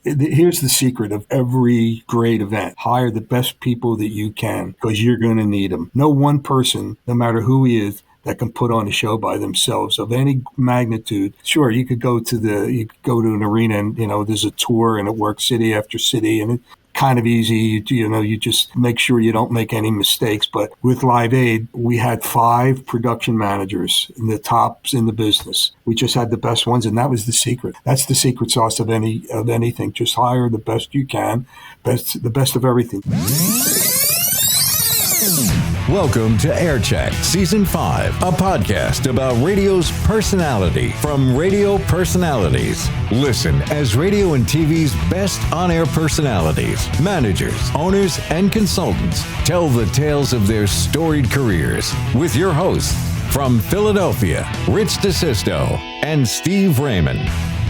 Here's the secret of every great event. Hire the best people that you can because you're going to need them. No one person, no matter who he is, that can put on a show by themselves of any magnitude. Sure, you could go to an arena and, there's a tour and it works city after city and it's kind of easy. You just make sure you don't make any mistakes. But with Live Aid, we had 5 production managers in the tops in the business. We just had the best ones, and that was the secret. That's the secret sauce of anything. Just hire the best you can, the best of everything. Welcome to Aircheck Season 5, a podcast about radio's personality from radio personalities. Listen as radio and TV's best on-air personalities, managers, owners, and consultants tell the tales of their storied careers with your hosts from Philadelphia, Rich DeSisto and Steve Raymond.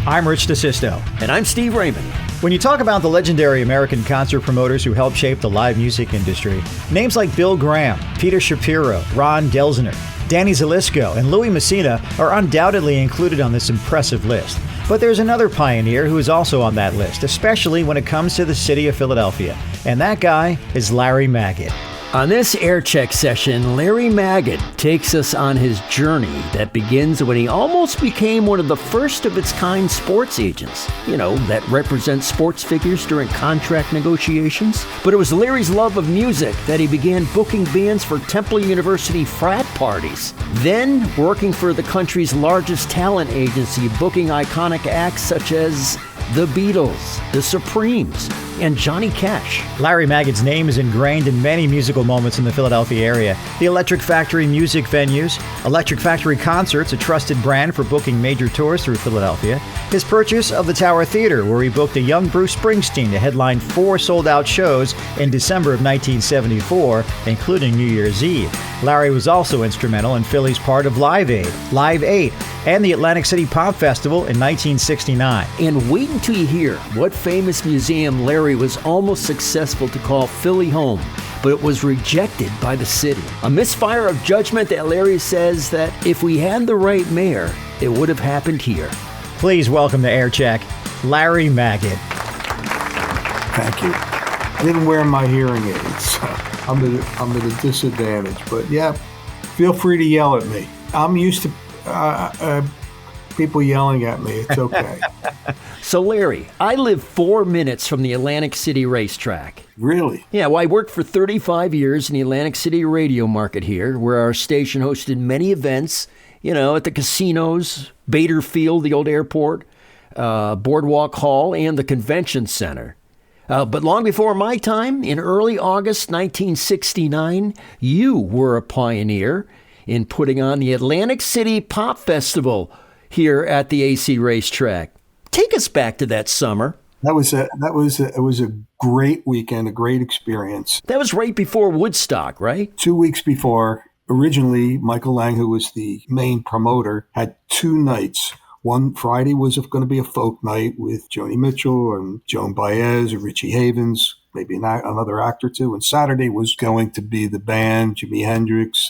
I'm Rich DeSisto. And I'm Steve Raymond. When you talk about the legendary American concert promoters who helped shape the live music industry, names like Bill Graham, Peter Shapiro, Ron Delzner, Danny Zelisko, and Louis Messina are undoubtedly included on this impressive list. But there's another pioneer who is also on that list, especially when it comes to the city of Philadelphia. And that guy is Larry Magid. On this Aircheck session, Larry Magid takes us on his journey that begins when he almost became one of the first of its kind sports agents, that represent sports figures during contract negotiations. But it was Larry's love of music that he began booking bands for Temple University frat parties. Then working for the country's largest talent agency, booking iconic acts such as the Beatles, the Supremes, and Johnny Cash. Larry Magid's name is ingrained in many musical moments in the Philadelphia area. The Electric Factory music venues, Electric Factory Concerts, a trusted brand for booking major tours through Philadelphia, his purchase of the Tower Theater, where he booked a young Bruce Springsteen to headline 4 sold-out shows in December of 1974, including New Year's Eve. Larry was also instrumental in Philly's part of Live Aid, Live 8, and the Atlantic City Pop Festival in 1969. And wait until you hear what famous museum Larry was almost successful to call Philly home, but it was rejected by the city. A misfire of judgment that Larry says that if we had the right mayor, it would have happened here. Please welcome to Aircheck, Larry Magid. Thank you. I didn't wear my hearing aids. I'm at a disadvantage, but yeah, feel free to yell at me. I'm used to people yelling at me. It's okay. So Larry, I live 4 minutes from the Atlantic City racetrack. Really? Yeah, well, I worked for 35 years in the Atlantic City radio market here, where our station hosted many events, at the casinos, Bader Field, the old airport, Boardwalk Hall, and the convention center. But long before my time, in early August 1969, you were a pioneer in putting on the Atlantic City Pop Festival here at the AC racetrack. Take us back to that summer. It was a great weekend, a great experience. That was right before Woodstock, right? 2 weeks before. Originally, Michael Lang, who was the main promoter, had 2 nights. One Friday was going to be a folk night with Joni Mitchell and Joan Baez and Richie Havens, maybe another act or two. And Saturday was going to be the band, Jimi Hendrix,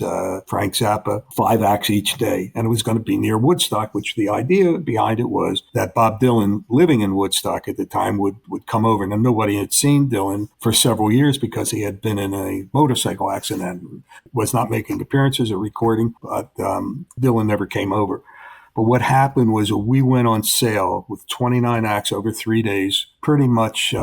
Frank Zappa, 5 acts each day. And it was going to be near Woodstock, which the idea behind it was that Bob Dylan, living in Woodstock at the time, would come over. Now, nobody had seen Dylan for several years because he had been in a motorcycle accident, was not making appearances or recording, but Dylan never came over. But what happened was we went on sale with 29 acts over 3 days, pretty much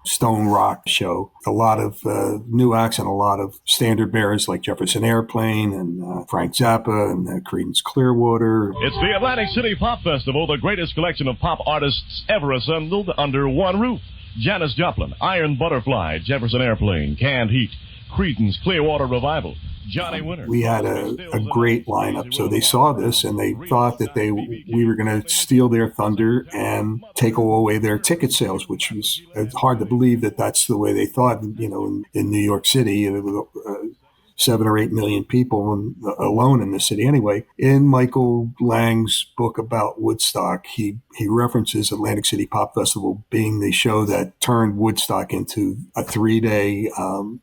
stone rock show. A lot of new acts and a lot of standard bearers like Jefferson Airplane and Frank Zappa and Creedence Clearwater. It's the Atlantic City Pop Festival, the greatest collection of pop artists ever assembled under one roof. Janis Joplin, Iron Butterfly, Jefferson Airplane, Canned Heat, Creedence Clearwater Revival, Johnny Winter. We had a great lineup, so they saw this and they thought that we were going to steal their thunder and take away their ticket sales, which was hard to believe that that's the way they thought. In New York City, 7 or 8 million people alone in the city. Anyway, in Michael Lang's book about Woodstock, he references Atlantic City Pop Festival being the show that turned Woodstock into a 3-day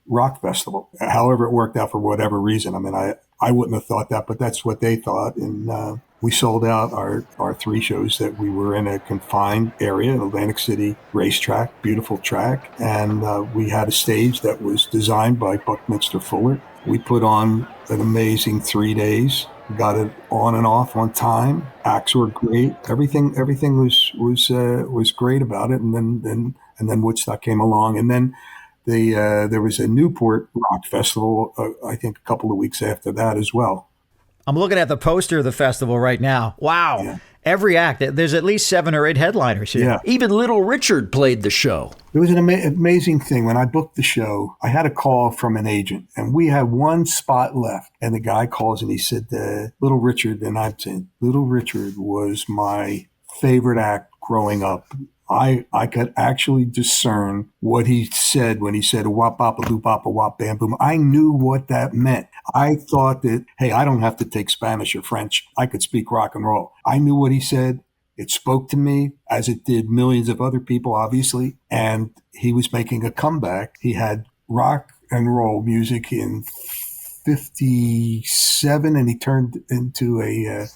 rock festival. However, it worked out for whatever reason. I mean, I wouldn't have thought that, but that's what they thought. And we sold out our 3 shows that we were in a confined area, Atlantic City racetrack, beautiful track. And we had a stage that was designed by Buckminster Fuller. We put on an amazing 3 days. Got it on and off on time. Acts were great. Everything was great about it. And then Woodstock came along, and then there was a Newport Rock Festival. I think a couple of weeks after that as well. I'm looking at the poster of the festival right now. Wow. Yeah. Every act, there's at least 7 or 8 headliners here. Yeah. Even Little Richard played the show. It was an amazing thing. When I booked the show, I had a call from an agent, and we had 1 spot left. And the guy calls and he said, Little Richard. And I said, Little Richard was my favorite act growing up. I could actually discern what he said when he said, wop, bop, a loop, bop, a wop, bam, boom. I knew what that meant. I thought that, hey, I don't have to take Spanish or French. I could speak rock and roll. I knew what he said. It spoke to me, as it did millions of other people, obviously. And he was making a comeback. He had rock and roll music in 57, and he turned into a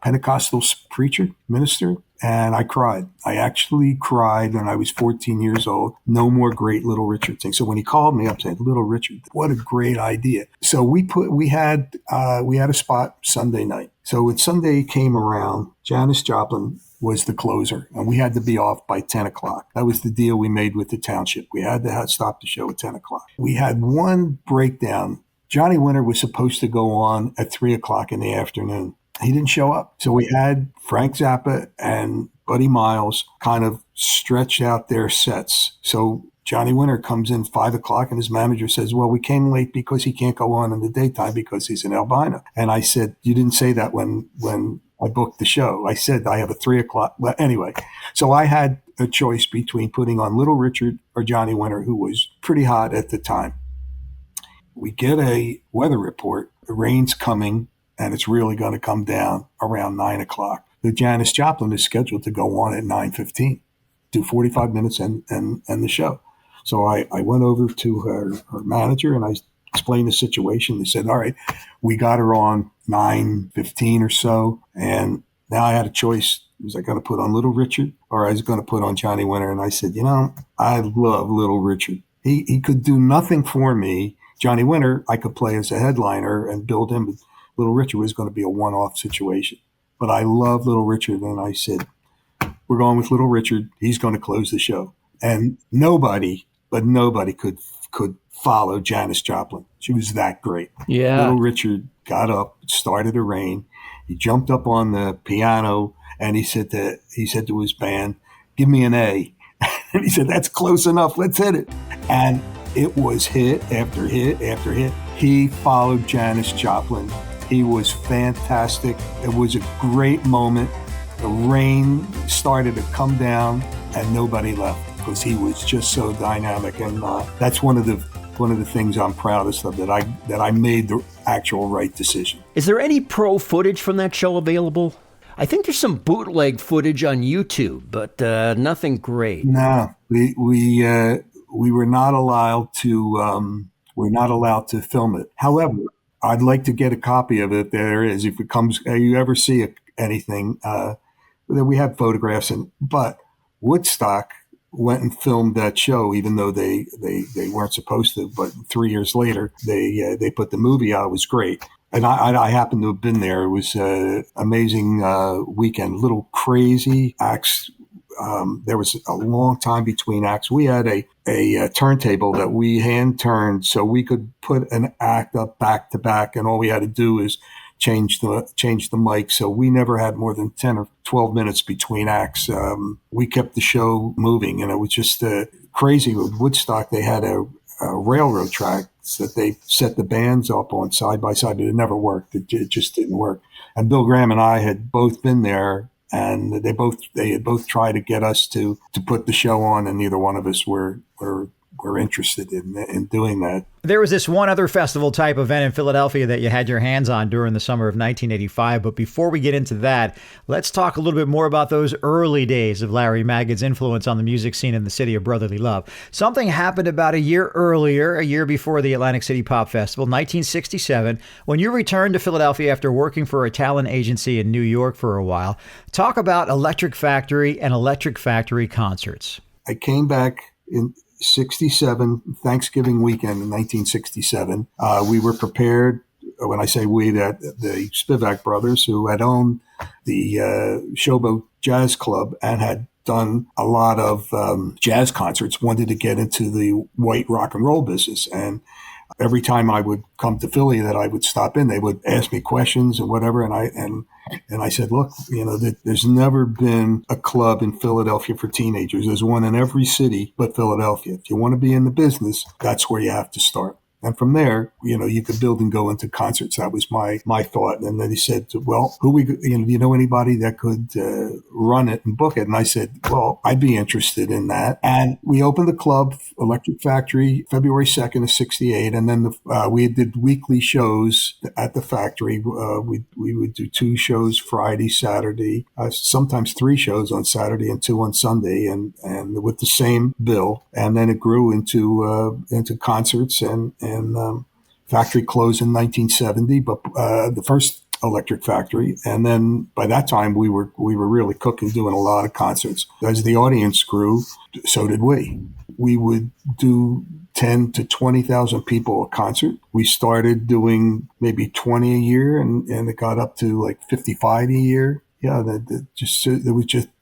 Pentecostal preacher, minister. And I cried. I actually cried when I was 14 years old. No more great Little Richard thing. So when he called me up, I said, Little Richard, what a great idea. So we had a spot Sunday night. So when Sunday came around, Janis Joplin was the closer, and we had to be off by 10 o'clock. That was the deal we made with the township. We had to stop the show at 10 o'clock. We had one breakdown. Johnny Winter was supposed to go on at 3 o'clock in the afternoon. He didn't show up. So we had Frank Zappa and Buddy Miles kind of stretch out their sets. So Johnny Winter comes in 5 o'clock, and his manager says, well, we came late because he can't go on in the daytime because he's an albino. And I said, you didn't say that when I booked the show. I said I have a 3 o'clock. Well, anyway, so I had a choice between putting on Little Richard or Johnny Winter, who was pretty hot at the time. We get a weather report. The rain's coming, and it's really going to come down around 9 o'clock. The Janis Joplin is scheduled to go on at 9:15, do 45 minutes and the show. So I went over to her manager, and I explained the situation. They said, all right, we got her on 9:15 or so, and now I had a choice. Was I going to put on Little Richard, or I was going to put on Johnny Winter? And I said, I love Little Richard. He could do nothing for me. Johnny Winter, I could play as a headliner and build him, but Little Richard was going to be a one-off situation. But I love Little Richard, and I said, we're going with Little Richard. He's going to close the show. And nobody could follow Janis Joplin. She was that great. Yeah. Little Richard got up, it started to rain. He jumped up on the piano, and he said to his band, give me an A. And he said, that's close enough. Let's hit it. And it was hit after hit after hit. He followed Janis Joplin. He was fantastic. It was a great moment. The rain started to come down, and nobody left because he was just so dynamic. And that's one of the things I'm proudest of, that I made the actual right decision. Is there any pro footage from that show available? I think there's some bootleg footage on YouTube, but nothing great. No, we were not allowed to film it. However, I'd like to get a copy of it. There is, if it comes, you ever see anything, we have photographs, but Woodstock went and filmed that show, even though they weren't supposed to. But 3 years later, they put the movie out. It was great. And I happened to have been there. It was an amazing weekend, a little crazy acts. There was a long time between acts. We had a turntable that we hand turned so we could put an act up back to back, and all we had to do is change the mic. So we never had more than 10 or 12 minutes between acts. We kept the show moving, and it was just crazy. With Woodstock, they had a railroad track that they set the bands up on side by side, but it never worked. It just didn't work. And Bill Graham and I had both been there, and they had both tried to get us to put the show on, and neither one of us were were interested in doing that. There was this one other festival type event in Philadelphia that you had your hands on during the summer of 1985. But before we get into that, let's talk a little bit more about those early days of Larry Magid's influence on the music scene in the city of brotherly love. Something happened about a year earlier, a year before the Atlantic City Pop Festival, 1967, when you returned to Philadelphia after working for a talent agency in New York for a while. Talk about Electric Factory and Electric Factory concerts. I came back in 67, Thanksgiving weekend in 1967. We were prepared, when I say we, that the Spivak brothers, who had owned the Showboat Jazz Club and had done a lot of jazz concerts, wanted to get into the white rock and roll business. And every time I would come to Philly that I would stop in, they would ask me questions and whatever. And I said, look, there's never been a club in Philadelphia for teenagers. There's one in every city but Philadelphia. If you want to be in the business, that's where you have to start. And from there, you could build and go into concerts. That was my thought. And then he said, well, do you know anybody that could run it and book it? And I said, well, I'd be interested in that. And we opened the club, Electric Factory, February 2nd of 68. And then we did weekly shows at the factory. We would do 2 shows Friday, Saturday, sometimes 3 shows on Saturday and 2 on Sunday, and with the same bill. And then it grew into concerts and factory closed in 1970, but the first Electric Factory. And then by that time, we were really cooking, doing a lot of concerts. As the audience grew, so did we. We would do 10 to 20,000 people a concert. We started doing maybe 20 a year, and it got up to like 55 a year. Yeah,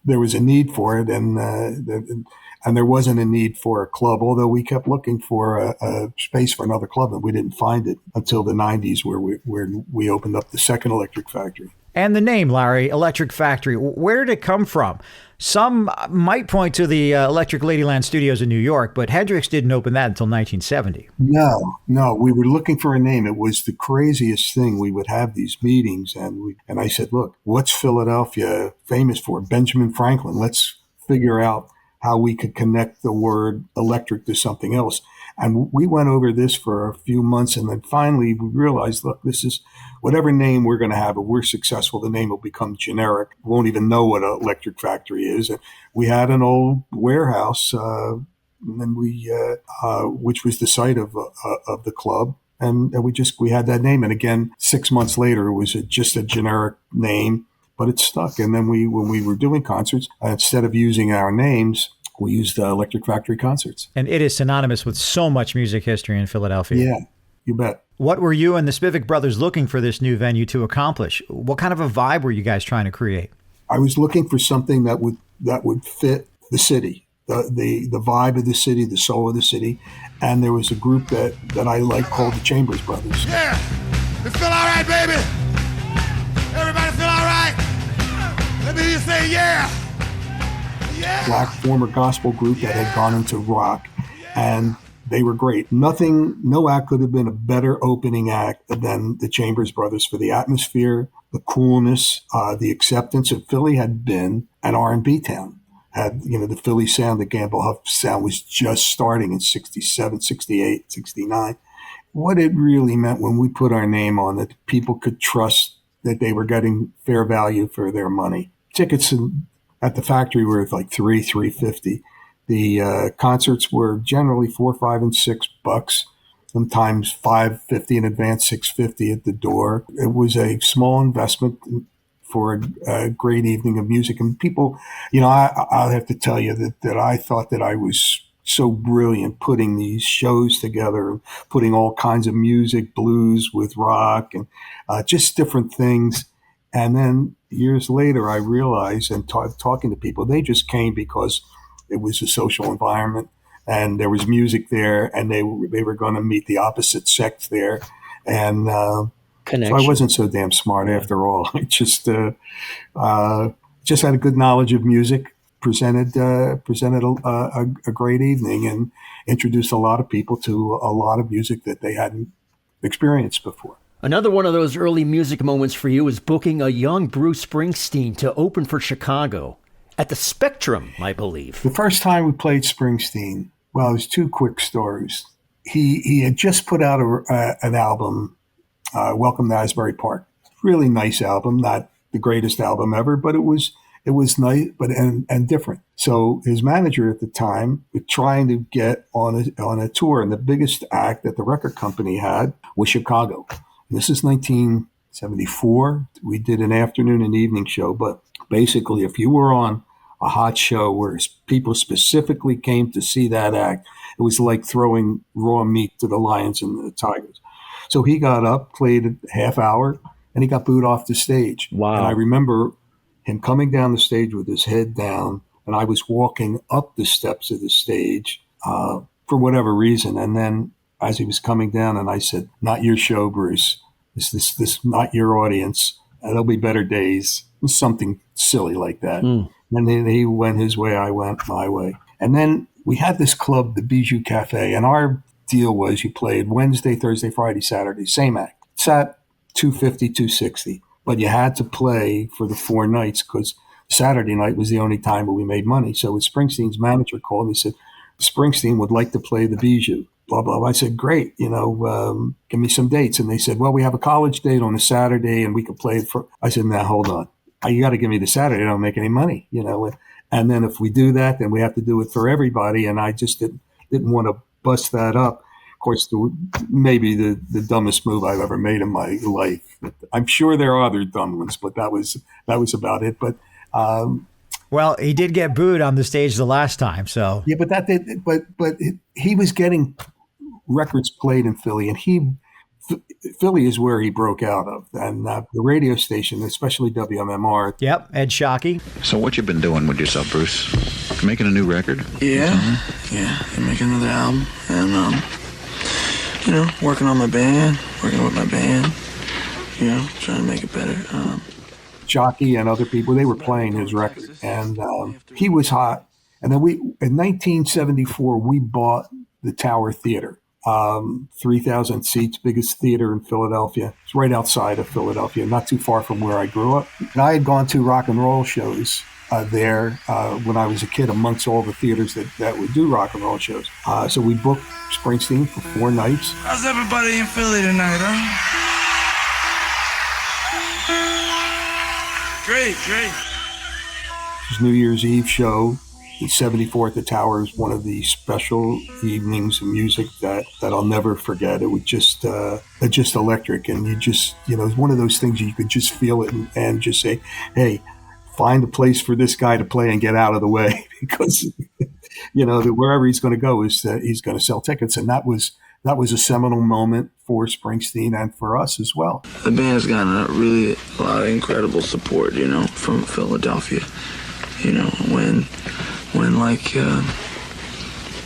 there was a need for it, and there wasn't a need for a club, although we kept looking for a space for another club, and we didn't find it until the 90s where we opened up the second Electric Factory. And the name, Larry, Electric Factory, where did it come from? Some might point to the Electric Ladyland Studios in New York, but Hendrix didn't open that until 1970. No, we were looking for a name. It was the craziest thing. We would have these meetings, and I said, look, what's Philadelphia famous for? Benjamin Franklin. Let's figure out how we could connect the word electric to something else. And we went over this for a few months, and then finally we realized, look, this is whatever name we're going to have. If we're successful, the name will become generic. We won't even know what an Electric Factory is. And we had an old warehouse, and then which was the site of the club, and we had that name. And again, 6 months later, it was just a generic name, but it stuck. And then when we were doing concerts, instead of using our names, we used Electric Factory Concerts. And it is synonymous with so much music history in Philadelphia. Yeah, you bet. What were you and the Spivak brothers looking for this new venue to accomplish? What kind of a vibe were you guys trying to create? I was looking for something that would fit the city, the vibe of the city, the soul of the city. And there was a group that I liked called the Chambers Brothers. Yeah, it feel all right, baby. Everybody feel all right? Let me hear you say yeah. Yeah. Black former gospel group that had gone into rock, and they were great. No act could have been a better opening act than the Chambers Brothers for the atmosphere, the coolness, the acceptance of Philly had been an R&B town. Had, the Philly sound, the Gamble Huff sound was just starting in 67, 68, 69. What it really meant when we put our name on it, people could trust that they were getting fair value for their money. Tickets at the factory were like $3.50. The concerts were generally $4, $5, and $6. Sometimes $5.50 in advance, $6.50 at the door. It was a small investment for a great evening of music. And people, I'll have to tell you that I thought that I was so brilliant putting these shows together, putting all kinds of music, blues with rock, and just different things. And then years later, I realized, and talking to people, they just came because it was a social environment and there was music there, and they were going to meet the opposite sex there. And so I wasn't so damn smart after all. I just had a good knowledge of music, presented a great evening, and introduced a lot of people to a lot of music that they hadn't experienced before. Another one of those early music moments for you was booking a young Bruce Springsteen to open for Chicago at the Spectrum, I believe. The first time we played Springsteen, Well, there's two quick stories. He had just put out an album, Welcome to Asbury Park. Really nice album, not the greatest album ever, but it was nice, and different. So his manager at the time was trying to get on a tour, and the biggest act that the record company had was Chicago. And this is 1974. We did an afternoon and evening show, but basically, if you were on a hot show where people specifically came to see that act, it was like throwing raw meat to the lions and the tigers. So he got up, played a half hour, and he got booed off the stage. Wow. And I remember him coming down the stage with his head down, and I was walking up the steps of the stage for whatever reason. And then as he was coming down, and I said, "Not your show, Bruce. This not your audience. There'll be better days." Something silly like that. And then he went his way, I went my way. And then we had this club, the Bijou Cafe, and our deal was you played Wednesday, Thursday, Friday, Saturday, same act. Sat $250, $260. But you had to play for the 4 nights because Saturday night was the only time where we made money. So Springsteen's manager called and he said, Springsteen would like to play the Bijou. Blah, blah, blah. I said, great, give me some dates. And they said, well, we have a college date on a Saturday and we could play it for. I said, now, hold on. You got to give me the Saturday. I don't make any money, And then if we do that, then we have to do it for everybody. And I just didn't want to bust that up. Of course, maybe the dumbest move I've ever made in my life. I'm sure there are other dumb ones, but that was about it. But well, he did get booed on the stage the last time, so yeah. But he was getting records played in Philly, and Philly is where he broke out of, and the radio station, especially WMMR. Yep, Ed Shockey. So what you been doing with yourself, Bruce? Making a new record? Yeah, I'm making another album, and working on my band, working with my band, trying to make it better. Jockey and other people, they were playing his record, and he was hot. And then in 1974, we bought the Tower Theater. 3,000 seats, biggest theater in Philadelphia. It's right outside of Philadelphia, not too far from where I grew up. And I had gone to rock and roll shows there when I was a kid, amongst all the theaters that would do rock and roll shows. So we booked Springsteen for 4 nights. How's everybody in Philly tonight, huh? Great. His New Year's Eve show in 74 at the Tower is one of the special evenings of music that I'll never forget. It was just electric, and you just, it's one of those things you could just feel it and just say, hey, find a place for this guy to play and get out of the way, because, wherever he's going to go is he's going to sell tickets. And that was a seminal moment for Springsteen and for us as well. The band's gotten a lot of incredible support, from Philadelphia, when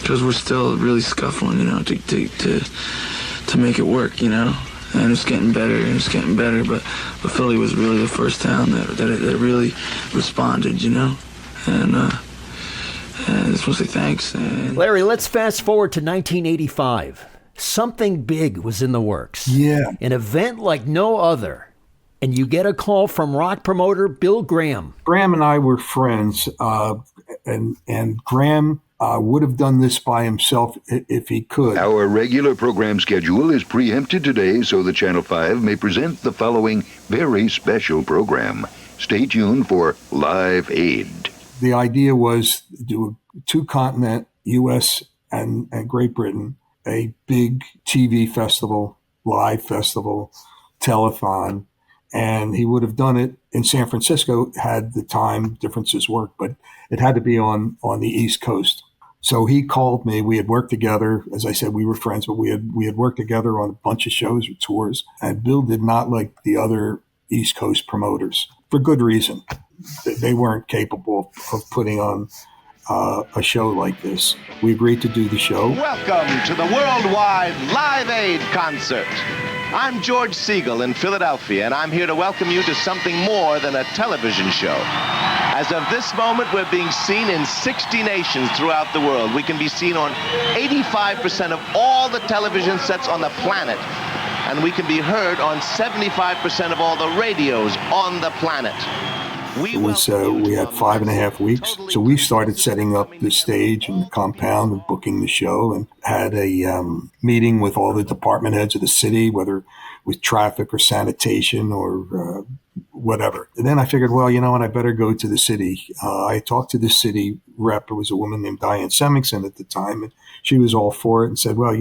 because we're still really scuffling, to make it work, and it's getting better, but Philly was really the first town that really responded, and I just want to say thanks. Larry, let's fast forward to 1985. Something big was in the works. Yeah. An event like no other. And you get a call from rock promoter Bill Graham. Graham and I were friends, and Graham would have done this by himself if he could. Our regular program schedule is preempted today so that Channel 5 may present the following very special program. Stay tuned for Live Aid. The idea was to do a 2-continent, U.S. and Great Britain, a big TV festival, live festival, telethon. And he would have done it in San Francisco had the time differences worked, but it had to be on the East Coast. So he called me. We had worked together. As I said, we were friends, but we had worked together on a bunch of shows or tours. And Bill did not like the other East Coast promoters for good reason. They weren't capable of putting on a show like this. We agreed to do the show. Welcome to the worldwide Live Aid concert. I'm George Siegel in Philadelphia, and I'm here to welcome you to something more than a television show. As of this moment, we're being seen in 60 nations throughout the world. We can be seen on 85% of all the television sets on the planet, and we can be heard on 75% of all the radios on the planet. It was we had 5.5 weeks, so we started setting up the stage and the compound and booking the show, and had a meeting with all the department heads of the city, whether with traffic or sanitation or whatever. And then I figured, well, you know what, I better go to the city. I talked to the city rep. It was a woman named Diane Semmingson at the time, and she was all for it and said, well,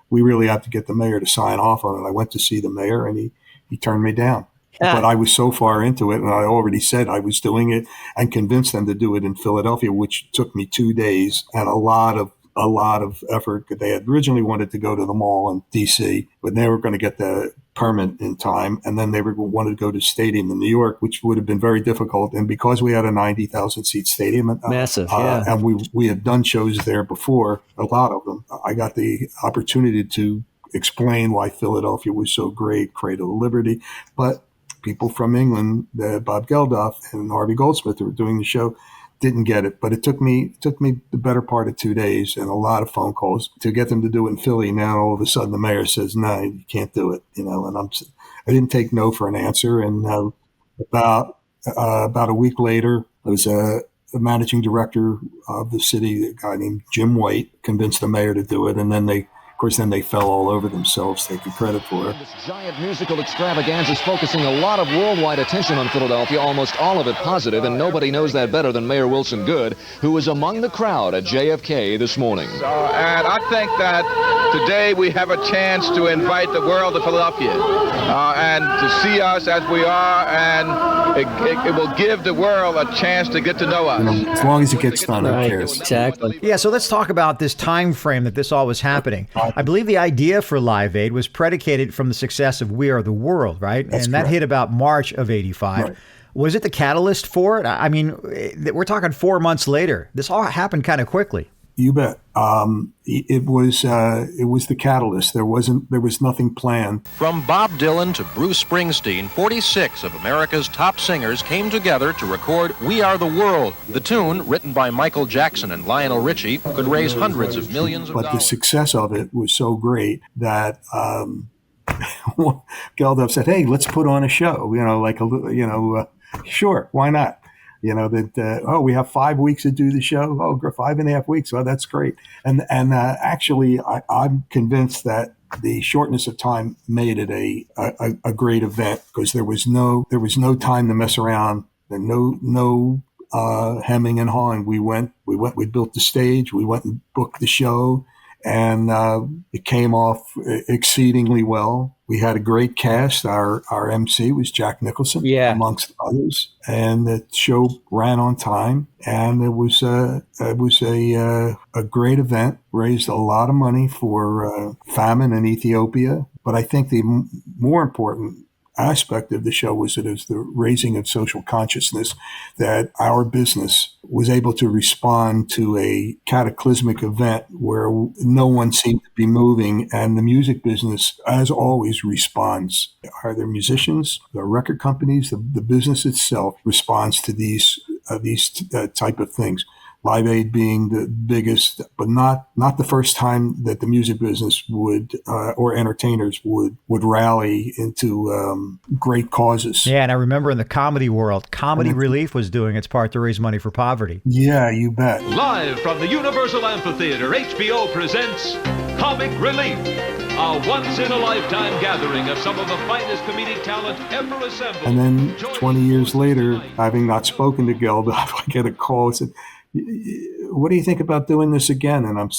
we really have to get the mayor to sign off on it. I went to see the mayor, and he turned me down. But I was so far into it, and I already said I was doing it, and convinced them to do it in Philadelphia, which took me 2 days and a lot of effort. They had originally wanted to go to the mall in D.C., but they were going to get the permit in time, and then they wanted to go to stadium in New York, which would have been very difficult. And because we had a 90,000 seat stadium, massive, and we had done shows there before, a lot of them, I got the opportunity to explain why Philadelphia was so great, Cradle of Liberty, but people from England, Bob Geldof and Harvey Goldsmith, who were doing the show, didn't get it. But it took me the better part of 2 days and a lot of phone calls to get them to do it in Philly. Now all of a sudden the mayor says, no, you can't do it. And I didn't take no for an answer. And about a week later, I was the managing director of the city, a guy named Jim White, convinced the mayor to do it. And then they fell all over themselves, taking credit for it. This giant musical extravaganza is focusing a lot of worldwide attention on Philadelphia, almost all of it positive, and nobody knows that better than Mayor Wilson Goode, who was among the crowd at JFK this morning. And I think that today we have a chance to invite the world to Philadelphia and to see us as we are, and it will give the world a chance to get to know us. As long as it gets done, who cares? Exactly. Yeah, so let's talk about this time frame that this all was happening. I believe the idea for Live Aid was predicated from the success of We Are the World, right? That's and that correct. hit about March of '85. Right. Was it the catalyst for it? I mean, we're talking 4 months later. This all happened kind of quickly. You bet. It was the catalyst. There was nothing planned. From Bob Dylan to Bruce Springsteen, 46 of America's top singers came together to record We Are the World. The tune, written by Michael Jackson and Lionel Richie, could raise hundreds of millions of But dollars. the success of it was so great that Geldof said, "Hey, let's put on a show. Sure, why not? We have 5 weeks to do the show. 5.5 weeks. Well, that's great. And actually, I'm convinced that the shortness of time made it a great event, because there was no time to mess around, and no hemming and hawing. We built the stage, we went and booked the show, and it came off exceedingly well. We had a great cast. Our MC was Jack Nicholson, amongst others, and the show ran on time. And it was a great event. Raised a lot of money for famine in Ethiopia. But I think the more important aspect of the show was that it was the raising of social consciousness, that our business was able to respond to a cataclysmic event where no one seemed to be moving, and the music business, as always, responds. Are there musicians, the record companies, the business itself responds to these type of things. Live Aid being the biggest, but not the first time that the music business would or entertainers would rally into great causes. Yeah, and I remember in the comedy world, Comedy Relief was doing its part to raise money for poverty. Yeah, you bet. Live from the Universal Amphitheater, HBO presents Comic Relief, a once-in-a-lifetime gathering of some of the finest comedic talent ever assembled. And then 20 years later, having not spoken to Geldof, I get a call and said, "What do you think about doing this again?" And I'm,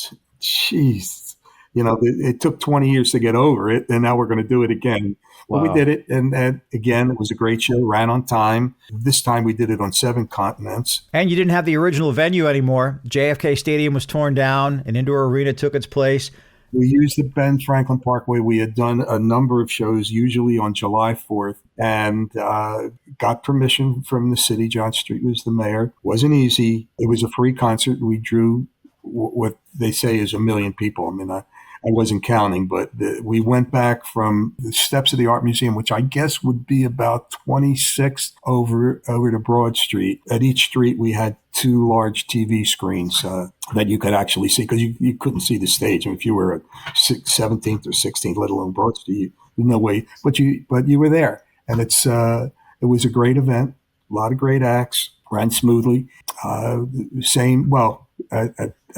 jeez, it took 20 years to get over it, and now we're going to do it again. Wow. Well, we did it, and again, it was a great show, ran on time. This time we did it on 7 continents. And you didn't have the original venue anymore. JFK Stadium was torn down, an indoor arena took its place. We used the Ben Franklin Parkway. We had done a number of shows, usually on July 4th, and got permission from the city. John Street was the mayor. Wasn't easy. It was a free concert. We drew what they say is 1 million people. I mean, I wasn't counting, but we went back from the steps of the Art Museum, which I guess would be about 26 over to Broad Street. At each street, we had 2 large TV screens that you could actually see, because you couldn't see the stage. I mean, if you were at 17th or 16th, let alone Broad Street, there's no way. But you were there, and it was a great event. A lot of great acts, ran smoothly. At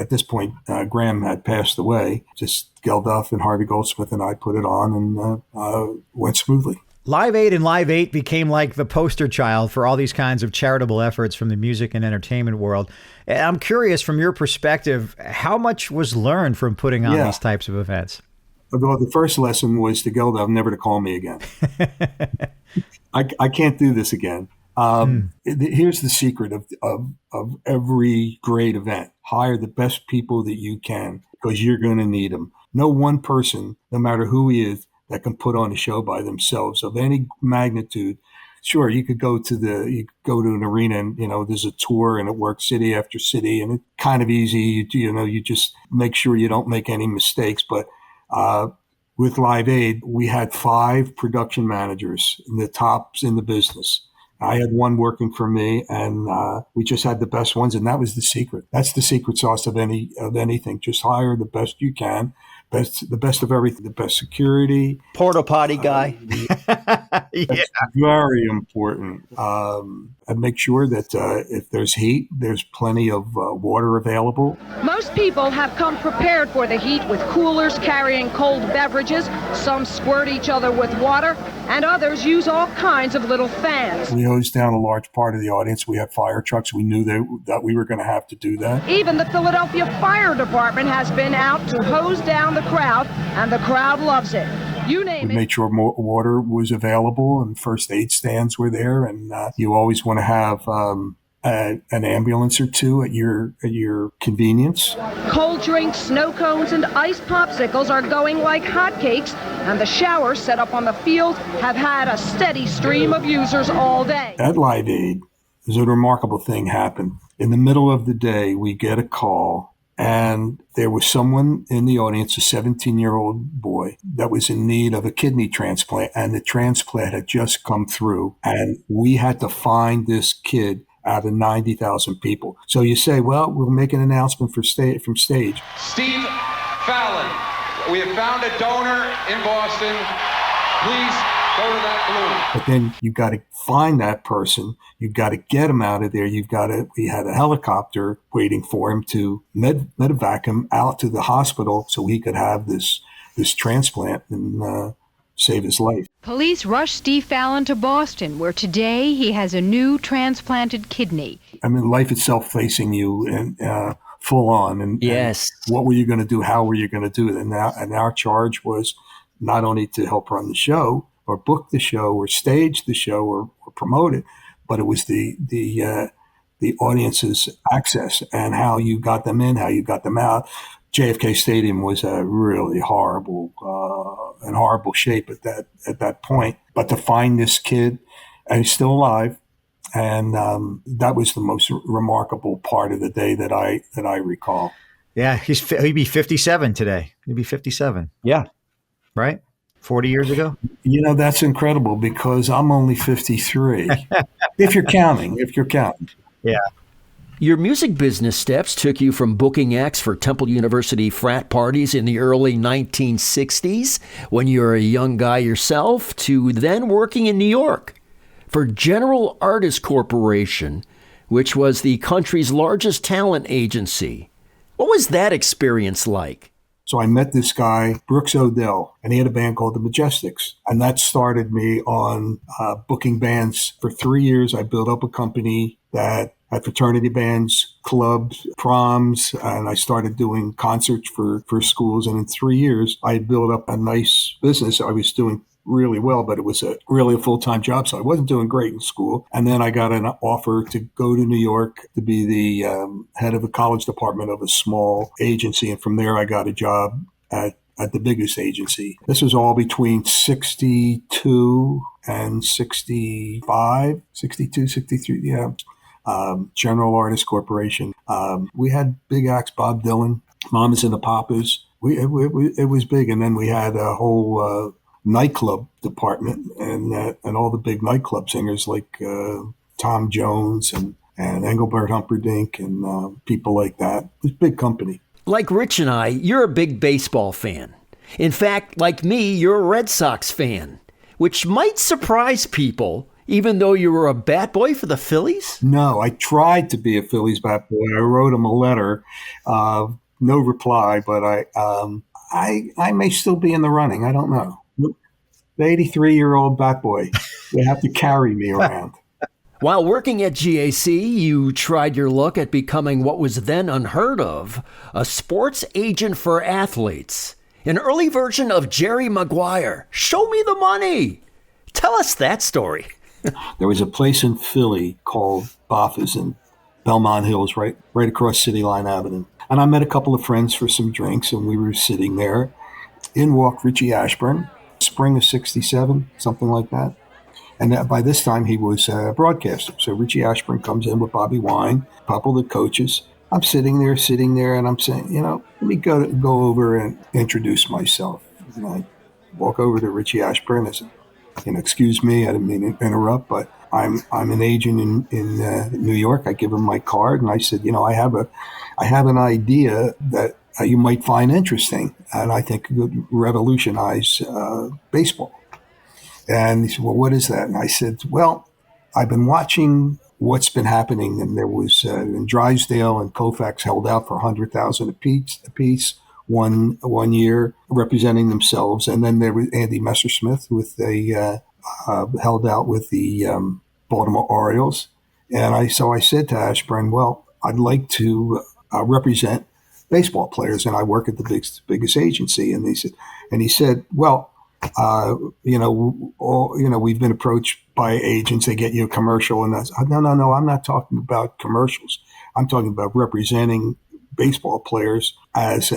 this point, Graham had passed away. Just Geldof and Harvey Goldsmith and I put it on and went smoothly. Live Aid and Live 8 became like the poster child for all these kinds of charitable efforts from the music and entertainment world. And I'm curious, from your perspective, how much was learned from putting on these types of events? Well, the first lesson was to Geldof never to call me again. I can't do this again. Here's the secret of every great event. Hire the best people that you can, because you're going to need them. No one person, no matter who he is, that can put on a show by themselves of any magnitude. Sure, you could go to an arena and, there's a tour and it works city after city and it's kind of easy. You just make sure you don't make any mistakes. But with Live Aid, we had 5 production managers, the tops in the business. I had one working for me, and we just had the best ones, and that was the secret. That's the secret sauce of anything. Just hire the best you can, the best of everything, the best security. Porta potty guy. That's very important. And make sure that if there's heat, there's plenty of water available. Most people have come prepared for the heat with coolers carrying cold beverages. Some squirt each other with water, and others use all kinds of little fans. We hosed down a large part of the audience. We had fire trucks. We knew that we were going to have to do that. Even the Philadelphia Fire Department has been out to hose down the crowd, and the crowd loves it. You name it. We made sure more water was available and first aid stands were there. And you always want to have an ambulance or two at your convenience. Cold drinks, snow cones, and ice popsicles are going like hotcakes, and the showers set up on the field have had a steady stream of users all day. At Live Aid, there's a remarkable thing happened. In the middle of the day, we get a call, and there was someone in the audience, a 17-year-old boy, that was in need of a kidney transplant, and the transplant had just come through, and we had to find this kid out of 90,000 people. So you say, well, we'll make an announcement from stage. Steve Fallon, we have found a donor in Boston. Please go to that balloon. But then you've got to find that person. You've got to get him out of there. We had a helicopter waiting for him to medevac him out to the hospital so he could have this transplant and save his life. Police rushed Steve Fallon to Boston, where today he has a new transplanted kidney. I mean, life itself facing you and full on. And yes. And what were you going to do? How were you going to do it? And our charge was not only to help run the show or book the show or stage the show or promote it, but it was the audience's access and how you got them in, how you got them out. JFK Stadium was a really horrible shape at that point. But to find this kid, and he's still alive, and that was the most remarkable part of the day that I recall. Yeah, he'd be 57 today. He'd be 57. Yeah, right. 40 years ago. That's incredible because I'm only 53. if you're counting. Yeah. Your music business steps took you from booking acts for Temple University frat parties in the early 1960s, when you were a young guy yourself, to then working in New York for General Artists Corporation, which was the country's largest talent agency. What was that experience like? So I met this guy, Brooks Odell, and he had a band called The Majestics. And that started me on booking bands. For 3 years, I built up a company that had fraternity bands, clubs, proms, and I started doing concerts for schools. And in 3 years, I built up a nice business. I was doing really well, but it was really a full-time job, so I wasn't doing great in school. And then I got an offer to go to New York to be the head of the college department of a small agency. And from there, I got a job at the biggest agency. This was all between 62 and 65, 62, 63, yeah. General Artists Corporation. We had big acts, Bob Dylan, Mamas and the Papas. It was big. And then we had a whole nightclub department and all the big nightclub singers like Tom Jones and Engelbert Humperdinck and people like that. It was a big company. Like Rich and I, you're a big baseball fan. In fact, like me, you're a Red Sox fan, which might surprise people even though you were a bat boy for the Phillies? No, I tried to be a Phillies bat boy. I wrote him a letter, no reply, but I may still be in the running. I don't know. The 83-year-old bat boy, they have to carry me around. While working at GAC, you tried your luck at becoming what was then unheard of, a sports agent for athletes. An early version of Jerry Maguire. Show me the money. Tell us that story. There was a place in Philly called Baffa's in Belmont Hills, right across City Line Avenue. And I met a couple of friends for some drinks, and we were sitting there. In walked Richie Ashburn, spring of '67, something like that. And by this time, he was a broadcaster. So Richie Ashburn comes in with Bobby Wine, a couple of the coaches. I'm sitting there, and I'm saying, let me go over and introduce myself. And I walk over to Richie Ashburn and I said, excuse me, I didn't mean to interrupt, but I'm an agent in New York. I give him my card, and I said, I have an idea that you might find interesting, and I think it would revolutionize baseball. And he said, well, what is that? And I said, well, I've been watching what's been happening. And there was in Drysdale and Koufax held out for $100,000 apiece one year, representing themselves. And then there was Andy Messersmith held out with the Baltimore Orioles. And so I said to Ashburn, well, I'd like to represent baseball players, and I work at the biggest agency. And he said, well, we've been approached by agents. They get you a commercial, and that's no. I'm not talking about commercials. I'm talking about representing baseball players as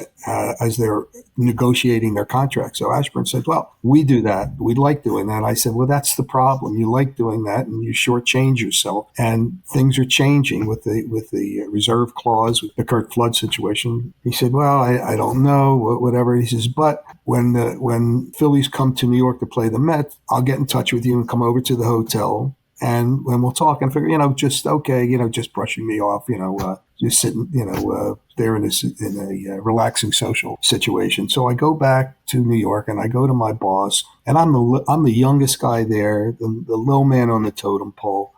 they're negotiating their contracts. So Ashburn said, well, we do that. We like doing that. I said, well, that's the problem. You like doing that, and you shortchange yourself. And things are changing with the reserve clause, with the Kurt Flood situation. He said, well, I don't know, whatever. He says, but when Phillies come to New York to play the Mets, I'll get in touch with you and come over to the hotel. And when we'll talk and figure, just brushing me off, just sitting, there in a relaxing social situation. So I go back to New York and I go to my boss, and I'm the youngest guy there, the low man on the totem pole,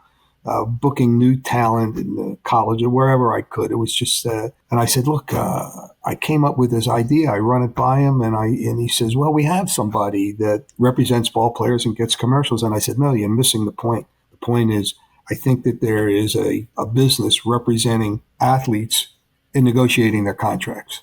booking new talent in the college or wherever I could. It was just, and I said, look, I came up with this idea. I run it by him, and he says, well, we have somebody that represents ball players and gets commercials. And I said, no, you're missing the point. The point is, I think that there is a business representing athletes in negotiating their contracts.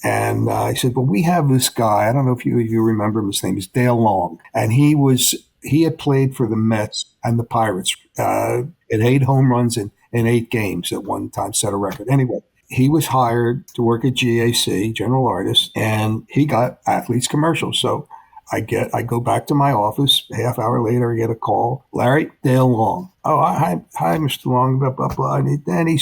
And I said, well, we have this guy. I don't know if you remember him. His name is Dale Long. And he had played for the Mets and the Pirates. At 8 home runs in 8 games at one time, set a record. Anyway, he was hired to work at GAC, general artist, and he got athletes commercials. So I go back to my office. A half hour later, I get a call. Larry, Dale Long. Oh, hi, Mr. Long. Blah, blah, blah. And then he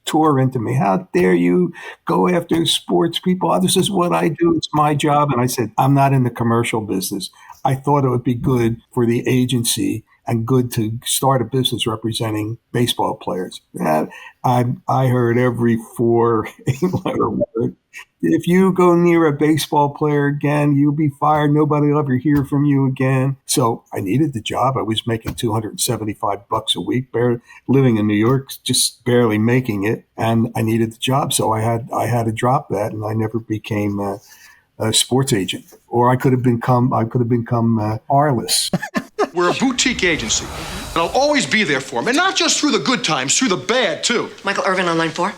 tore into me. How dare you go after sports people? Oh, this is what I do. It's my job. And I said, I'm not in the commercial business. I thought it would be good for the agency and good to start a business representing baseball players. And I heard every 4 8-letter word. If you go near a baseball player again, you'll be fired. Nobody will ever hear from you again. So I needed the job. I was making $275 a week, living in New York, just barely making it. And I needed the job. So I had to drop that, and I never became a sports agent. Or I could have become Arliss. We're a boutique agency, and I'll always be there for them. And not just through the good times, through the bad, too. Michael Irvin on line 4.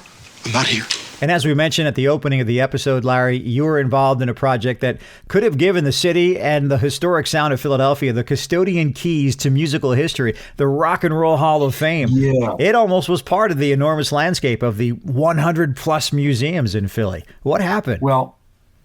I'm not here. And as we mentioned at the opening of the episode, Larry, you were involved in a project that could have given the city and the historic sound of Philadelphia the custodian keys to musical history, the Rock and Roll Hall of Fame. Yeah. It almost was part of the enormous landscape of the 100-plus museums in Philly. What happened? Well,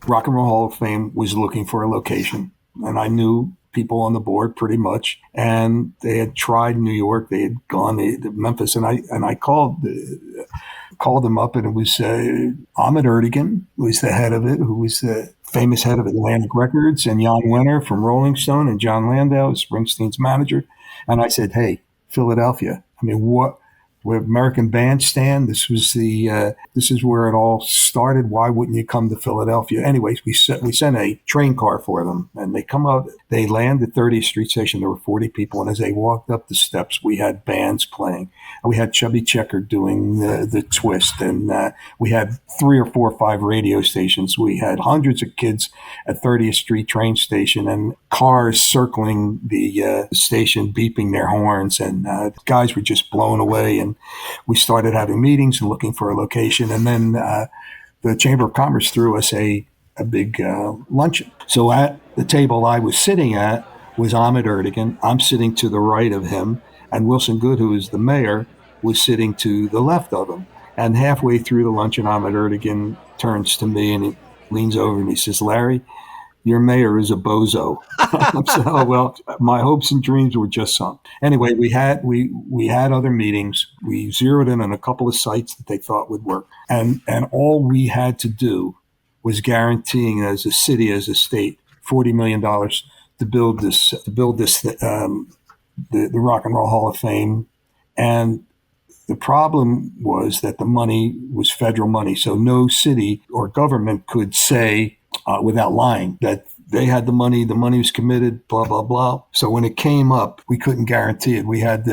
Rock and Roll Hall of Fame was looking for a location, and I knew people on the board pretty much, and they had tried New York, they had gone to Memphis, and I called them up, and it was Ahmet Ertegun was the head of it, who was the famous head of Atlantic Records, and Jan Wenner from Rolling Stone, and John Landau, Springsteen's manager. And I said, hey, Philadelphia, I mean, what? Where American Bandstand, this is where it all started. Why wouldn't you come to Philadelphia? Anyways, we sent a train car for them, and they come out. They landed 30th Street Station. There were 40 people. And as they walked up the steps, we had bands playing. And we had Chubby Checker doing the twist. And we had 3 or 4 or 5 radio stations. We had hundreds of kids at 30th Street train station and cars circling the station, beeping their horns. And guys were just blown away. And we started having meetings and looking for a location. And then the Chamber of Commerce threw us a big luncheon. So at the table I was sitting at was Ahmet Ertegun. I'm sitting to the right of him, and Wilson Good, who is the mayor, was sitting to the left of him. And halfway through the luncheon, Ahmet Ertegun turns to me and he leans over and he says, "Larry, your mayor is a bozo." So, well, my hopes and dreams were just sunk. Anyway, we had other meetings. We zeroed in on a couple of sites that they thought would work, and all we had to do was guaranteeing as a city, as a state, $40 million to build this, the Rock and Roll Hall of Fame. And the problem was that the money was federal money, so no city or government could say without lying that they had the money was committed, blah, blah, blah. So when it came up, we couldn't guarantee it. We had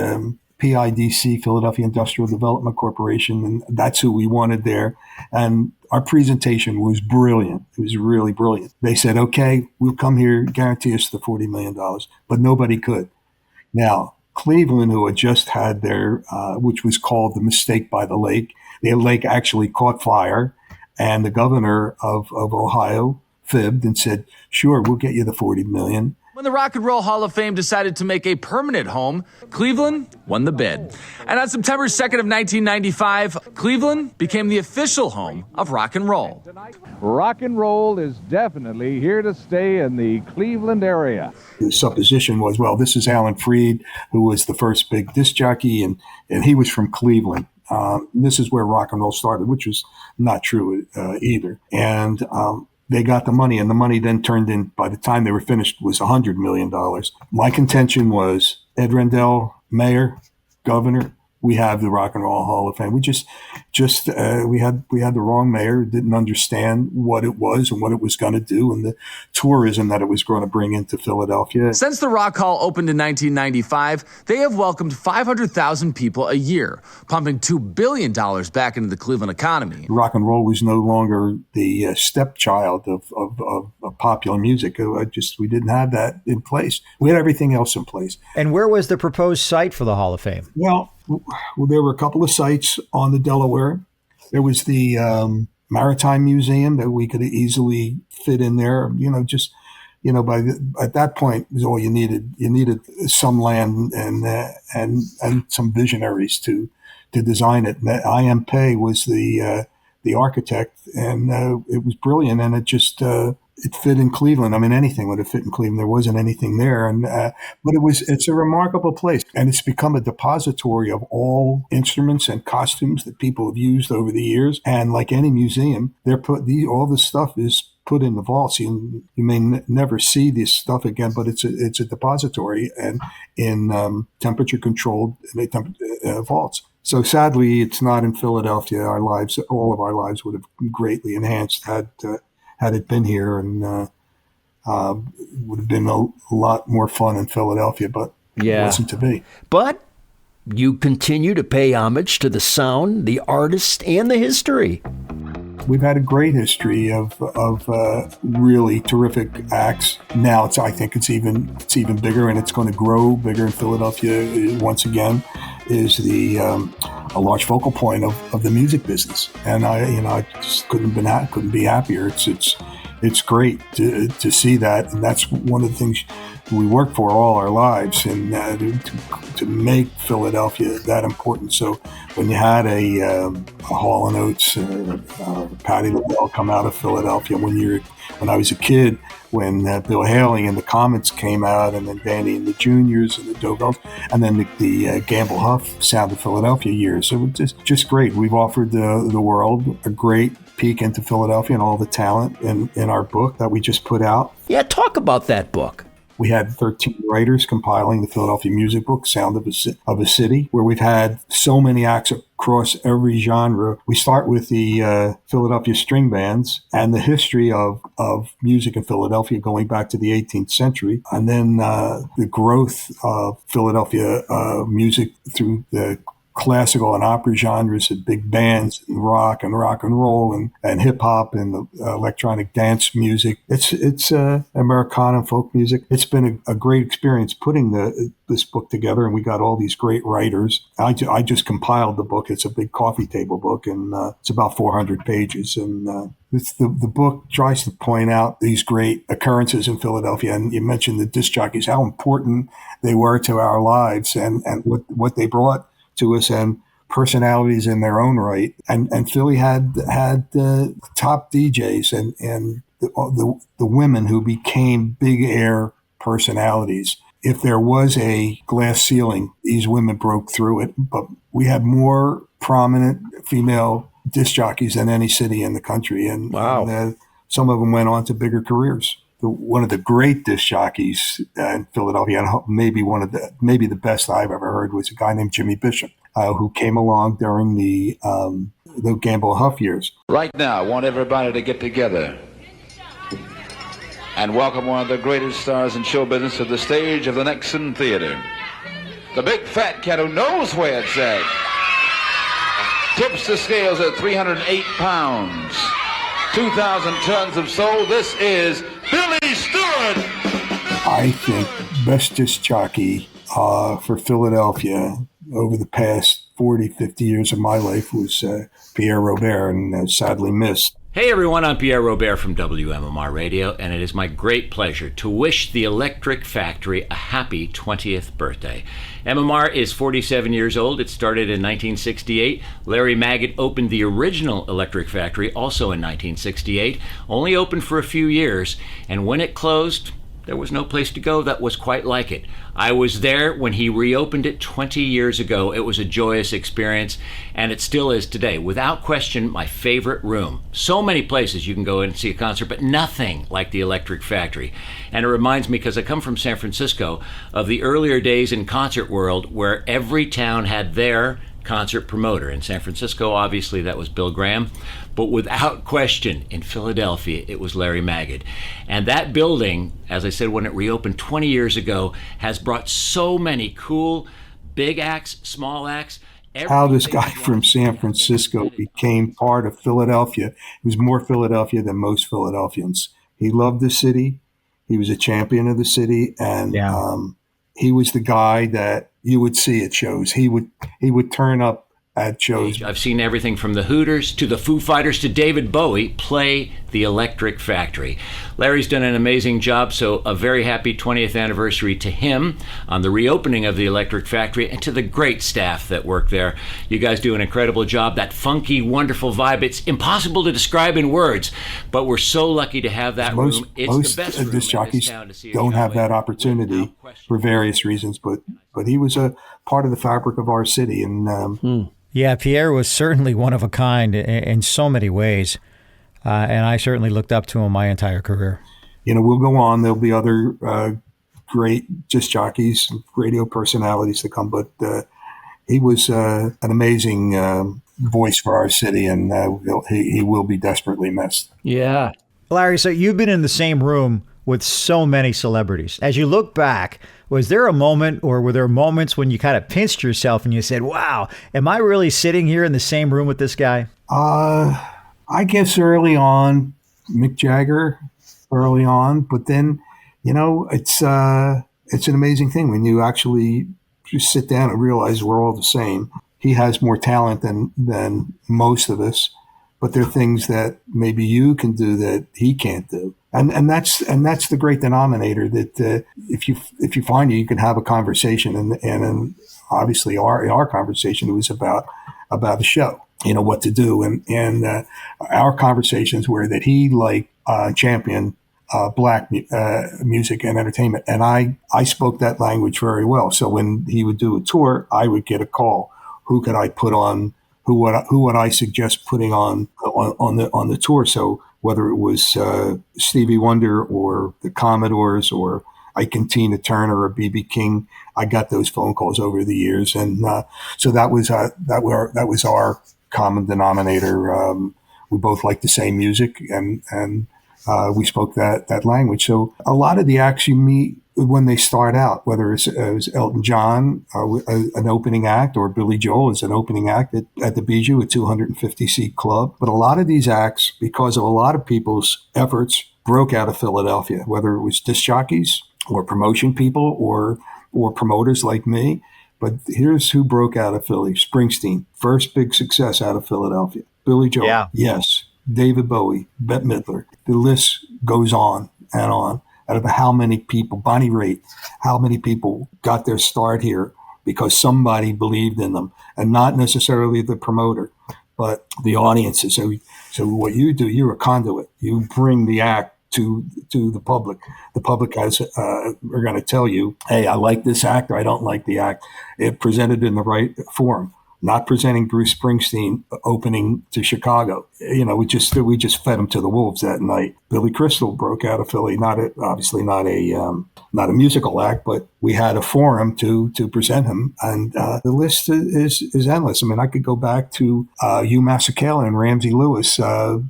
PIDC, Philadelphia Industrial Development Corporation, and that's who we wanted there. And our presentation was brilliant. It was really brilliant. They said, "Okay, we'll come here, guarantee us the $40 million, but nobody could. Now, Cleveland, who had just had their, which was called the Mistake by the Lake, the lake actually caught fire, and the governor of Ohio fibbed and said, "Sure, we'll get you the $40 million. When the Rock and Roll Hall of Fame decided to make a permanent home, Cleveland won the bid. And on September 2nd of 1995, Cleveland became the official home of rock and roll. Rock and roll is definitely here to stay in the Cleveland area. The supposition was, well, this is Alan Freed, who was the first big disc jockey, and he was from Cleveland. This is where rock and roll started, which was not true either. And they got the money, and the money then turned in, by the time they were finished, was $100 million. My contention was Ed Rendell, mayor, governor, we have the Rock and Roll Hall of Fame. We we had the wrong mayor, didn't understand what it was and what it was going to do and the tourism that it was going to bring into Philadelphia. Since the Rock Hall opened in 1995, they have welcomed 500,000 people a year, pumping $2 billion back into the Cleveland economy. Rock and roll was no longer the stepchild of popular music. We didn't have that in place. We had everything else in place. And where was the proposed site for the Hall of Fame? Well, there were a couple of sites on the Delaware. There was the Maritime Museum that we could easily fit in there. At that point, was all you needed. You needed some land and some visionaries to design it. And I.M. Pei was the architect, and it was brilliant. And it just it fit in Cleveland. I mean, anything would have fit in Cleveland. There wasn't anything there, but it's a remarkable place, and it's become a depository of all instruments and costumes that people have used over the years. And like any museum, all this stuff is put in the vaults. You may never see this stuff again, but it's a depository and in temperature controlled vaults. So sadly, it's not in Philadelphia. All of our lives would have greatly enhanced had it been here, and would have been a lot more fun in Philadelphia, but it wasn't to be. But you continue to pay homage to the sound, the artist, and the history. We've had a great history of really terrific acts. Now I think it's even bigger, and it's going to grow bigger in Philadelphia once again. Is a large focal point of the music business, and I just couldn't be happier. It's great to see that, and that's one of the things we work for all our lives, and to make Philadelphia that important. So when you had a Hall & Oates, Patti LaBelle come out of Philadelphia, when I was a kid, when Bill Haley and the Comets came out, and then Danny and the Juniors and the Dovells, and then the Gamble Huff Sound of Philadelphia years. So it was just great. We've offered the world a great peek into Philadelphia and all the talent in our book that we just put out. Yeah, talk about that book. We had 13 writers compiling the Philadelphia music book, Sound of a City, where we've had so many acts across every genre. We start with the Philadelphia string bands and the history of music in Philadelphia going back to the 18th century, and then the growth of Philadelphia music through the classical and opera genres and big bands and rock and roll and hip hop and electronic dance music. It's Americana and folk music. It's been a great experience putting this book together, and we got all these great writers. I just compiled the book. It's a big coffee table book, and it's about 400 pages. And the book tries to point out these great occurrences in Philadelphia. And you mentioned the disc jockeys, how important they were to our lives and what they brought to us, and personalities in their own right. And Philly had top DJs and the women who became big air personalities. If there was a glass ceiling, these women broke through it. But we had more prominent female disc jockeys than any city in the country. And, wow. And some of them went on to bigger careers. One of the great disc jockeys in Philadelphia, and maybe the best I've ever heard, was a guy named Jimmy Bishop, who came along during the Gamble Huff years. Right now, I want everybody to get together and welcome one of the greatest stars in show business to the stage of the Nixon Theater. The big fat cat who knows where it's at. Tips the scales at 308 pounds. 2,000 tons of soul. This is Billy Stewart. I think best disc jockey for Philadelphia over the past 40, 50 years of my life was Pierre Robert, and sadly missed. Hey everyone, I'm Pierre Robert from WMMR Radio, and it is my great pleasure to wish the Electric Factory a happy 20th birthday. MMR is 47 years old. It started in 1968. Larry Magid opened the original Electric Factory also in 1968, only opened for a few years, and when it closed, there was no place to go that was quite like it. I was there when he reopened it 20 years ago. It was a joyous experience, and it still is today. Without question, my favorite room. So many places you can go in and see a concert, but nothing like the Electric Factory. And it reminds me, because I come from San Francisco, of the earlier days in concert world where every town had their concert promoter. In San Francisco, obviously, that was Bill Graham. But without question, in Philadelphia, it was Larry Magid. And that building, as I said, when it reopened 20 years ago, has brought so many cool, big acts, small acts. How this guy from San Francisco became part of Philadelphia. He was more Philadelphia than most Philadelphians. He loved the city. He was a champion of the city. And he was the guy that you would see at shows. He would turn up at shows. I've seen everything from the Hooters to the Foo Fighters to David Bowie play the Electric Factory. Larry's done an amazing job, so a very happy 20th anniversary to him on the reopening of the Electric Factory, and to the great staff that work there. You guys do an incredible job. That funky, wonderful vibe, it's impossible to describe in words, but we're so lucky to have that room. It's the best room disc jockeys in this town to see don't have that opportunity for various reasons, but he was a part of the fabric of our city. And Yeah, Pierre was certainly one of a kind in so many ways, and I certainly looked up to him my entire career. You know, we'll go on. There'll be other great disc jockeys, radio personalities to come, but he was an amazing voice for our city, and he will be desperately missed. Yeah. Larry, so you've been in the same room with so many celebrities. As you look back, was there a moment, or were there moments when you kind of pinched yourself and you said, wow, am I really sitting here in the same room with this guy? I guess early on, Mick Jagger, early on, but then, you know, it's an amazing thing when you actually just sit down and realize we're all the same. He has more talent than most of us, but there are things that maybe you can do that he can't do. And that's the great denominator, that if you find you can have a conversation, and obviously our conversation was about the show, you know, what to do, and our conversations were that he championed black music and entertainment, and I spoke that language very well. So when he would do a tour, I would get a call. Who could I put on? Who would I suggest putting on the tour? So whether it was Stevie Wonder or the Commodores or Ike and Tina Turner or B.B. King. I got those phone calls over the years, and so that was our common denominator. We both liked the same music, and we spoke that language. So a lot of the acts you meet when they start out, whether it's Elton John, an opening act, or Billy Joel as an opening act at the Bijou, a 250-seat club. But a lot of these acts, because of a lot of people's efforts, broke out of Philadelphia, whether it was disc jockeys or promotion people or promoters like me. But here's who broke out of Philly. Springsteen, first big success out of Philadelphia. Billy Joel, yes. David Bowie, Bette Midler. The list goes on and on. Out of how many people, Bonnie Raitt, how many people got their start here because somebody believed in them, and not necessarily the promoter, but the audiences. So what you do, you're a conduit. You bring the act to the public. The public are going to tell you, hey, I like this act or I don't like the act. It presented in the right form. Not presenting Bruce Springsteen opening to Chicago. We just fed him to the wolves that night. Billy Crystal broke out of Philly, obviously not a musical act, but we had a forum to present him, and the list is endless. I mean, I could go back to Hugh Masekela and Ramsey Lewis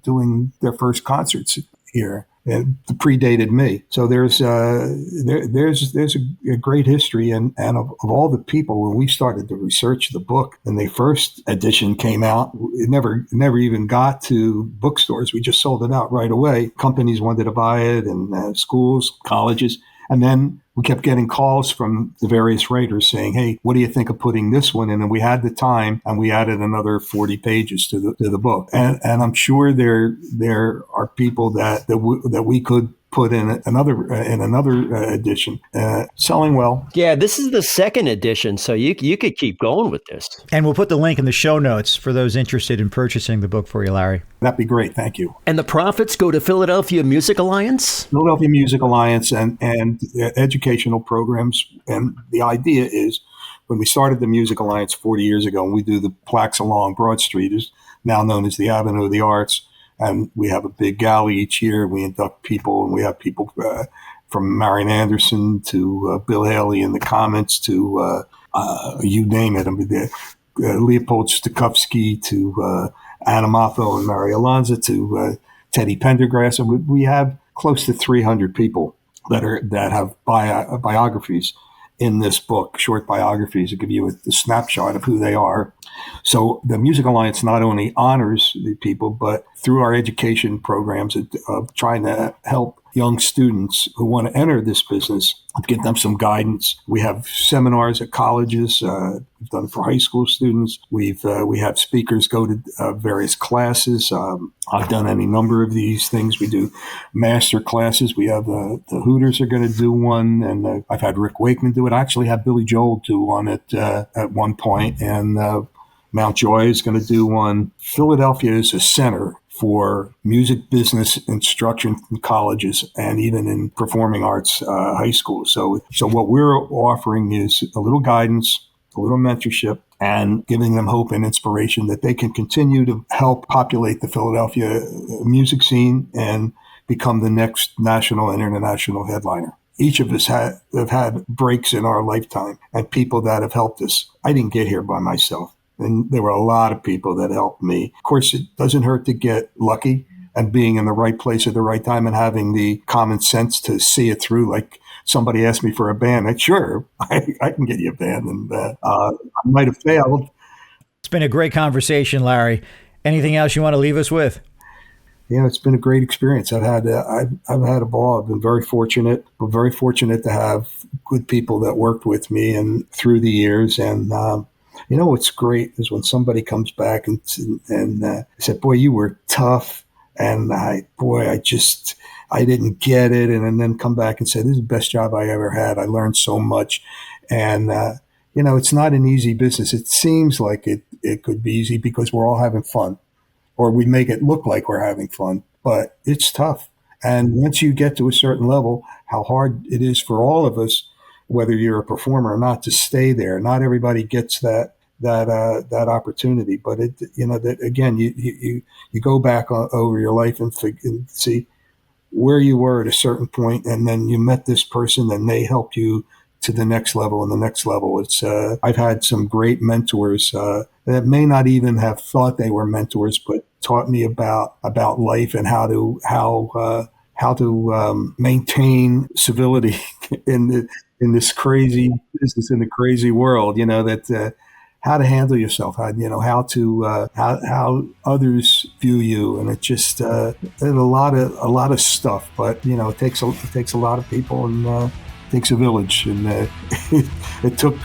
doing their first concerts here. It predated me. So there's a great history, and of all the people, when we started to research the book and the first edition came out, it never even got to bookstores. We just sold it out right away. Companies wanted to buy it, and schools, colleges. And then we kept getting calls from the various writers saying, hey, what do you think of putting this one in? And we had the time, and we added another 40 pages to the book. And I'm sure there are people that we could put in another edition, selling well. Yeah, this is the second edition, so you could keep going with this. And we'll put the link in the show notes for those interested in purchasing the book for you, Larry. That'd be great. Thank you. And the profits go to Philadelphia Music Alliance? Philadelphia Music Alliance and educational programs. And the idea is, when we started the Music Alliance 40 years ago, and we do the plaques along Broad Street, is now known as the Avenue of the Arts. And we have a big gala each year. We induct people, and we have people from Marian Anderson to Bill Haley in the comments to you name it. I mean, Leopold Stokowski to Anna Motho and Mary Alonza to Teddy Pendergrass. And we have close to 300 people that have biographies in this book, short biographies that give you a snapshot of who they are. So the Music Alliance not only honors the people, but through our education programs of trying to help young students who want to enter this business, give them some guidance. We have seminars at colleges. We've done it for high school students. We have speakers go to various classes. I've done any number of these things. We do master classes. We have the Hooters are going to do one, and I've had Rick Wakeman do it. I actually had Billy Joel do one at one point, and Mount Joy is going to do one. Philadelphia is a center for music business instruction in colleges and even in performing arts high schools. So what we're offering is a little guidance, a little mentorship, and giving them hope and inspiration that they can continue to help populate the Philadelphia music scene and become the next national and international headliner. Each of us have had breaks in our lifetime and people that have helped us. I didn't get here by myself. And there were a lot of people that helped me. Of course, it doesn't hurt to get lucky and being in the right place at the right time and having the common sense to see it through. Like somebody asked me for a band. Sure, I can get you a band. And I might have failed. It's been a great conversation, Larry. Anything else you want to leave us with? Yeah, it's been a great experience. I've had a ball. I've been very fortunate to have good people that worked with me and through the years. And what's great is when somebody comes back and said, "Boy, you were tough," and I didn't get it, and then come back and say, "This is the best job I ever had. I learned so much," and it's not an easy business. It seems like it could be easy because we're all having fun, or we make it look like we're having fun, but it's tough. And once you get to a certain level, how hard it is for all of us, whether you're a performer or not, to stay there. Not everybody gets that opportunity, but again, you go back over your life and see where you were at a certain point, and then you met this person, and they helped you to the next level and the next level. It's I've had some great mentors that may not even have thought they were mentors, but taught me about life and how to maintain civility in this crazy business, in the crazy world. That how to handle yourself, how others view you, and it just a lot of stuff. But it takes a lot of people, and takes a village, and it took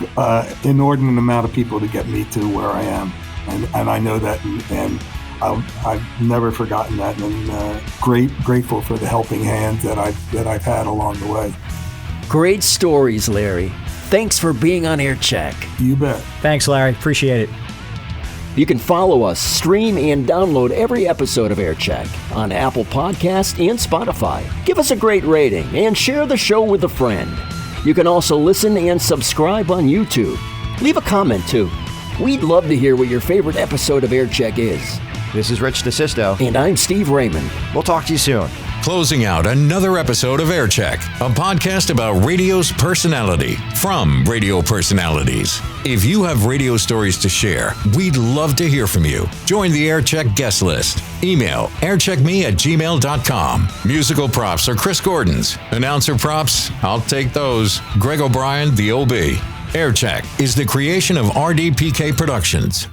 inordinate amount of people to get me to where I am, and I know that, and I've never forgotten that, and grateful for the helping hand that I've had along the way. Great stories, Larry. Thanks for being on Aircheck. You bet. Thanks, Larry. Appreciate it. You can follow us, stream, and download every episode of Aircheck on Apple Podcasts and Spotify. Give us a great rating and share the show with a friend. You can also listen and subscribe on YouTube. Leave a comment, too. We'd love to hear what your favorite episode of Aircheck is. This is Rich DeSisto. And I'm Steve Raymond. We'll talk to you soon. Closing out another episode of Aircheck, a podcast about radio's personality from radio personalities. If you have radio stories to share, we'd love to hear from you. Join the Aircheck guest list. Email aircheckme@gmail.com. Musical props are Chris Gordon's. Announcer props, I'll take those. Greg O'Brien, the OB. Aircheck is the creation of RDPK Productions.